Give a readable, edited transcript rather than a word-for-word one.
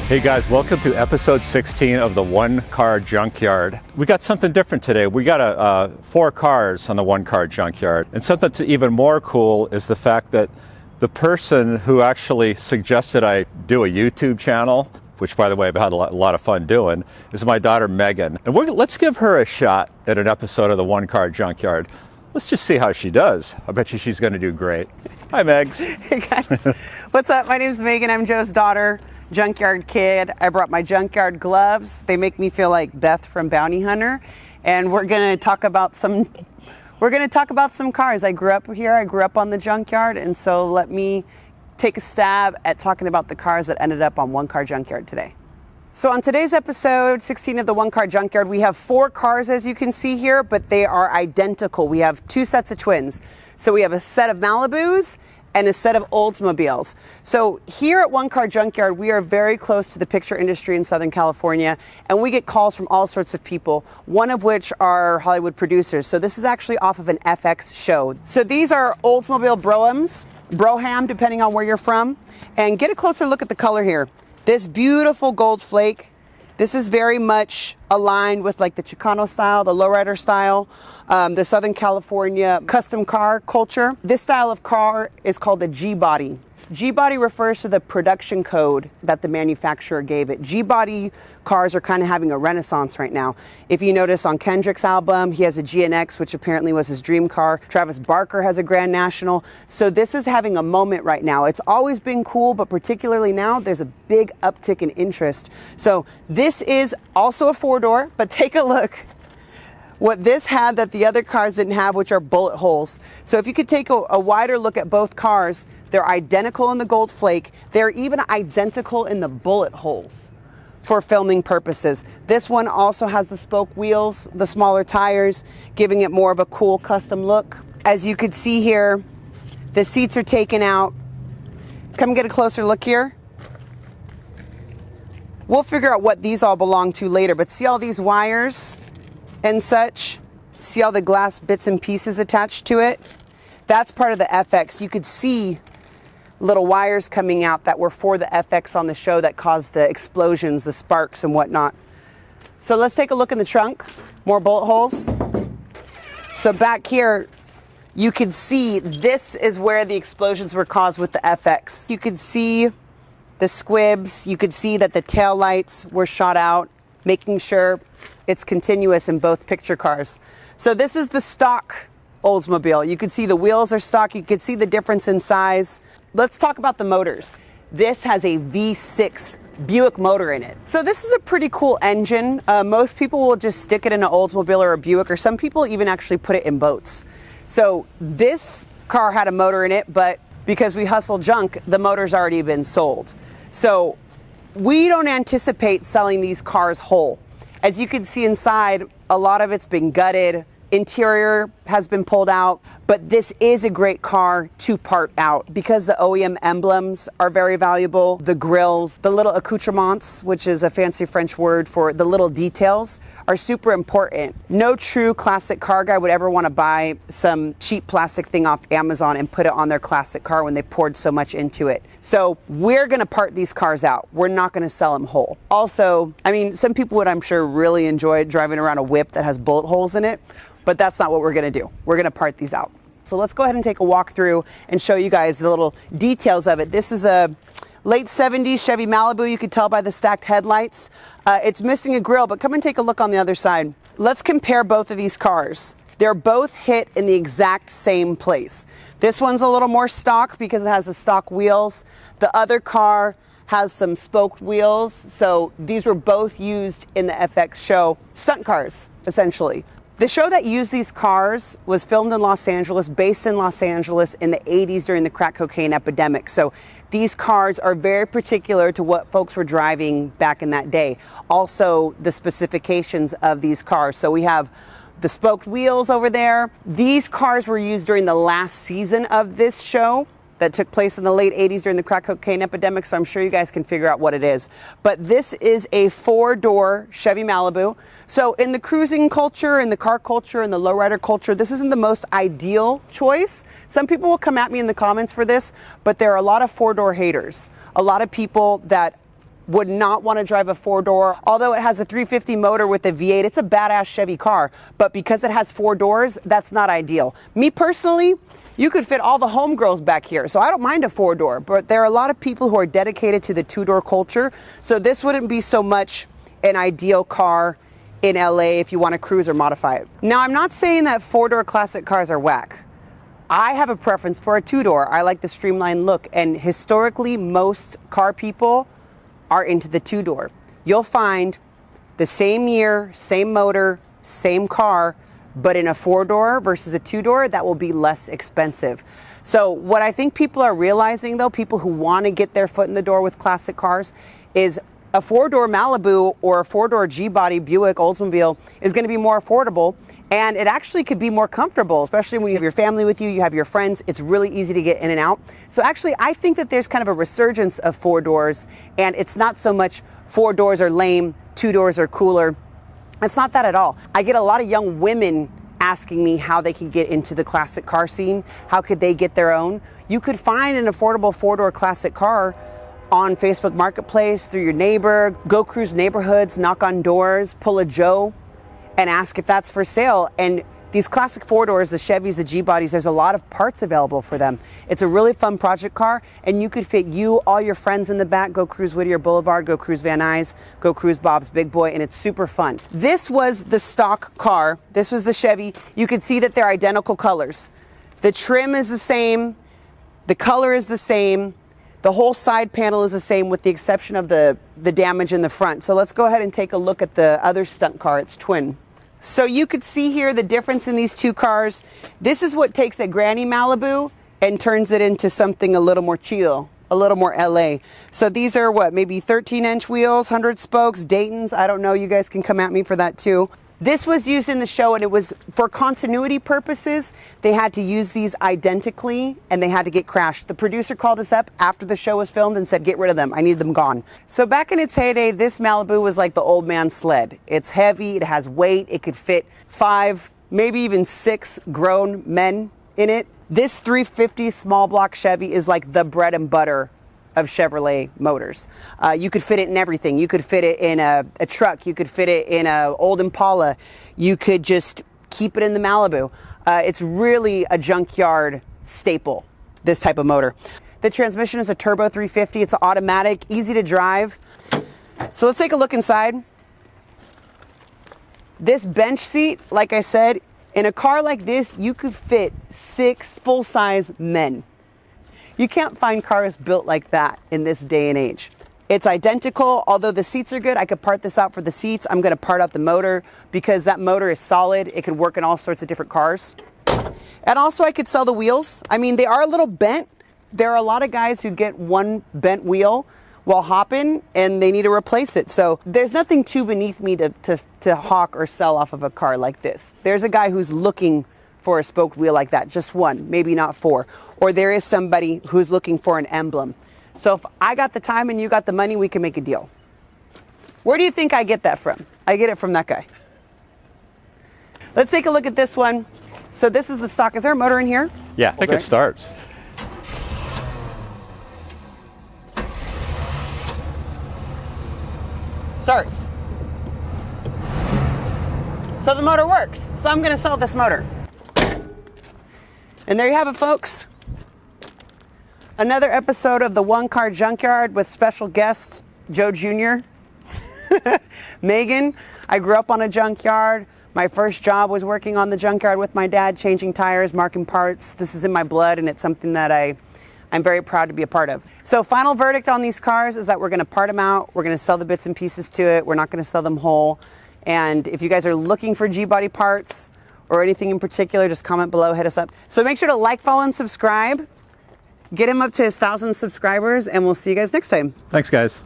Hey guys, welcome to episode 16 of the One Car Junkyard. We got something different today. We got 4 cars on the One Car Junkyard. And something that's even more cool is the fact that the person who actually suggested I do a YouTube channel, which by the way I've had a lot of fun doing, is my daughter Megan. And let's give her a shot at an episode of the One Car Junkyard. Let's just see how she does. I bet you she's gonna do great. Hi Megs. Hey guys, what's up? My name's Megan, I'm Joe's daughter. Junkyard kid. I brought my junkyard gloves. They make me feel like Beth from Bounty Hunter. And we're gonna talk about some cars. I grew up here, I grew up on the junkyard, and so let me take a stab at talking about the cars that ended up on One Car Junkyard today. So on today's episode 16 of the One Car Junkyard, we have 4 cars as you can see here, but they are identical. We have 2 sets of twins. So we have a set of Malibus and a set of Oldsmobiles. So here at One Car Junkyard, we are very close to the picture industry in Southern California, and we get calls from all sorts of people, one of which are Hollywood producers. So this is actually off of an FX show. So these are Oldsmobile Broham, depending on where you're from. And get a closer look at the color here. This beautiful gold flake. This is very much aligned with like the Chicano style, the lowrider style, the Southern California custom car culture. This style of car is called the G-Body. G-Body refers to the production code that the manufacturer gave it. G-Body cars are kind of having a renaissance right now. If you notice on Kendrick's album, he has a GNX, which apparently was his dream car. Travis Barker has a Grand National. So this is having a moment right now. It's always been cool, but particularly now, there's a big uptick in interest. So this is also a 4-door, but take a look. What this had that the other cars didn't have, which are bullet holes. So if you could take a wider look at both cars, they're identical in the gold flake. They're even identical in the bullet holes for filming purposes. This one also has the spoke wheels, the smaller tires, giving it more of a cool custom look. As you could see here, the seats are taken out. Come get a closer look here. We'll figure out what these all belong to later, but see all these wires and such? See all the glass bits and pieces attached to it? That's part of the FX. You could see little wires coming out that were for the FX on the show that caused the explosions, the sparks and whatnot. So let's take a look in the trunk. More bullet holes. So back here, you can see this is where the explosions were caused with the FX. You could see the squibs. You could see that the tail lights were shot out, making sure it's continuous in both picture cars. So this is the stock Oldsmobile. You can see the wheels are stock. You can see the difference in size. Let's talk about the motors. This has a V6 Buick motor in it. So this is a pretty cool engine. Most people will just stick it in an Oldsmobile or a Buick, or some people even actually put it in boats. So this car had a motor in it, but because we hustle junk, the motor's already been sold. So we don't anticipate selling these cars whole. As you can see inside, a lot of it's been gutted. Interior has been pulled out, but this is a great car to part out because the OEM emblems are very valuable. The grills, the little accoutrements, which is a fancy French word for the little details, are super important. No true classic car guy would ever want to buy some cheap plastic thing off Amazon and put it on their classic car when they poured so much into it. So we're going to part these cars out. We're not going to sell them whole. Also, I mean, some people would, I'm sure, really enjoy driving around a whip that has bullet holes in it. But that's not what we're going to do. We're going to part these out. So let's go ahead and take a walk through and show you guys the little details of it. This is a late 70s Chevy Malibu. You could tell by the stacked headlights. It's missing a grille, but come and take a look on the other side. Let's compare both of these cars. They're both hit in the exact same place. This one's a little more stock because it has the stock wheels. The other car has some spoked wheels. So these were both used in the FX show. Stunt cars, essentially. The show that used these cars was filmed in Los Angeles, based in Los Angeles in the 80s during the crack cocaine epidemic. So these cars are very particular to what folks were driving back in that day. Also, the specifications of these cars. So we have the spoked wheels over there. These cars were used during the last season of this show that took place in the late 80s during the crack cocaine epidemic, so I'm sure you guys can figure out what it is. But this is a 4-door Chevy Malibu. So in the cruising culture, in the car culture, in the lowrider culture, this isn't the most ideal choice. Some people will come at me in the comments for this, but there are a lot of 4-door haters. A lot of people that would not want to drive a 4-door. Although it has a 350 motor with a V8, it's a badass Chevy car. But because it has 4 doors, that's not ideal. Me personally, you could fit all the homegirls back here. So I don't mind a 4-door, but there are a lot of people who are dedicated to the 2-door culture. So this wouldn't be so much an ideal car in LA if you want to cruise or modify it. Now, I'm not saying that 4-door classic cars are whack. I have a preference for a 2-door. I like the streamlined look, and historically, most car people are into the 2-door. You'll find the same year, same motor, same car, but in a 4-door versus a 2-door, that will be less expensive. So what I think people are realizing, though, people who want to get their foot in the door with classic cars, is a 4-door Malibu or a 4-door G-Body Buick Oldsmobile is going to be more affordable, and it actually could be more comfortable, especially when you have your family with you, you have your friends. It's really easy to get in and out. So actually, I think that there's kind of a resurgence of 4-doors, and it's not so much 4 doors are lame, 2 doors are cooler. It's not that at all. I get a lot of young women asking me how they can get into the classic car scene. How could they get their own? You could find an affordable 4-door classic car on Facebook Marketplace, through your neighbor, go cruise neighborhoods, knock on doors, pull a Joe and ask if that's for sale. And these classic 4-doors, the Chevys, the G-Bodies, there's a lot of parts available for them. It's a really fun project car, and you could fit you, all your friends in the back, go cruise Whittier Boulevard, go cruise Van Nuys, go cruise Bob's Big Boy, and it's super fun. This was the stock car. This was the Chevy. You could see that they're identical colors. The trim is the same. The color is the same. The whole side panel is the same with the exception of the damage in the front. So let's go ahead and take a look at the other stunt car. It's twin. So you could see here the difference in these two cars. This is what takes a granny Malibu and turns it into something a little more chill, a little more LA. So these are what, maybe 13-inch wheels, 100 spokes, Dayton's. I don't know, you guys can come at me for that too. This was used in the show, and it was for continuity purposes. They had to use these identically, and they had to get crashed. The producer called us up after the show was filmed and said, get rid of them. I need them gone. So back in its heyday, this Malibu was like the old man sled. It's heavy, it has weight, it could fit 5, maybe even 6 grown men in it. This 350 small block Chevy is like the bread and butter of Chevrolet motors. You could fit it in everything. You could fit it in a truck. You could fit it in a old Impala. You could just keep it in the Malibu. It's really a junkyard staple, this type of motor. The transmission is a turbo 350. It's automatic, easy to drive. So let's take a look inside. This bench seat, like I said, in a car like this, you could fit 6 full-size men. You can't find cars built like that in this day and age. It's identical, although the seats are good. I could part this out for the seats. I'm gonna part out the motor because that motor is solid. It could work in all sorts of different cars. And also I could sell the wheels. I mean, they are a little bent. There are a lot of guys who get one bent wheel while hopping and they need to replace it. So there's nothing too beneath me to hawk or sell off of a car like this. There's a guy who's looking for a spoked wheel like that, just one, maybe not 4. Or there is somebody who's looking for an emblem. So if I got the time and you got the money, we can make a deal. Where do you think I get that from? I get it from that guy. Let's take a look at this one. So this is the stock. Is there a motor in here? Yeah, I think it starts. Starts. So the motor works. So I'm gonna sell this motor. And there you have it, folks. Another episode of the One Car Junkyard with special guest Joe Jr. Megan. I grew up on a junkyard. My first job was working on the junkyard with my dad, changing tires, marking parts. This is in my blood, and it's something that I'm very proud to be a part of. So final verdict on these cars is that we're gonna part them out. We're gonna sell the bits and pieces to it. We're not gonna sell them whole. And if you guys are looking for G-Body parts or anything in particular, just comment below, hit us up. So make sure to like, follow, and subscribe. Get him up to his 1,000 subscribers, and we'll see you guys next time. Thanks, guys.